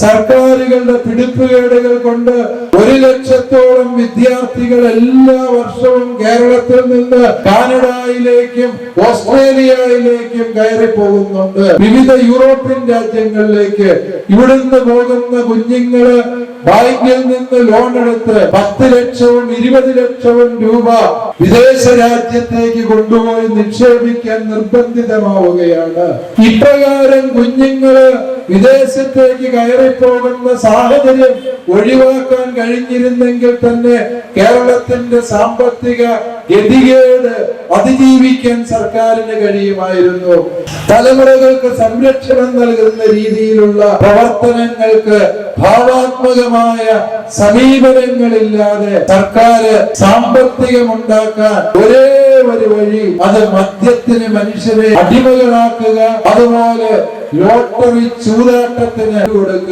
സർക്കാരുകളുടെ പിടിപ്പുകേടുകൾ കൊണ്ട് 1 ലക്ഷത്തോളം വിദ്യാർത്ഥികൾ എല്ലാ വർഷവും കേരളത്തിൽ നിന്ന് കാനഡയിലേക്കും ഓസ്ട്രേലിയയിലേക്കും കയറി പോകുന്നുണ്ട്. വിവിധ യൂറോപ്യൻ രാജ്യങ്ങളിലേക്ക് ഇവിടുന്ന് പോകുന്ന കുഞ്ഞുങ്ങള് ബാങ്കിൽ നിന്ന് ലോൺ എടുത്ത് 10 ലക്ഷവും 20 ലക്ഷവും രൂപ വിദേശ രാജ്യത്തേക്ക് കൊണ്ടുപോയി നിക്ഷേപിക്കാൻ നിർബന്ധിതമാവുകയാണ്. ഇപ്രകാരം കുഞ്ഞുങ്ങള് വിദേശത്തേക്ക് കയറിപ്പോകുന്ന സാഹചര്യം ഒഴിവാക്കാൻ കഴിഞ്ഞിരുന്നെങ്കിൽ തന്നെ കേരളത്തിന്റെ സാമ്പത്തിക ഗതികേട് അതിജീവിക്കാൻ സർക്കാരിന് കഴിയുമായിരുന്നു. തലമുറകൾക്ക് സംരക്ഷണം നൽകുന്ന രീതിയിലുള്ള പ്രവർത്തനങ്ങൾക്ക് ഭാവാത്മകമായ സമീപനങ്ങളില്ലാതെ സർക്കാർ സാമ്പത്തികമുണ്ടാക്കാൻ ഒരേ ഒരു വഴി അത് മദ്യത്തിന് മനുഷ്യരെ അടിമകളാക്കുക, അതുപോലെ ലോട്ടറി ചൂതാട്ടത്തിന് കൊടുക്കുക.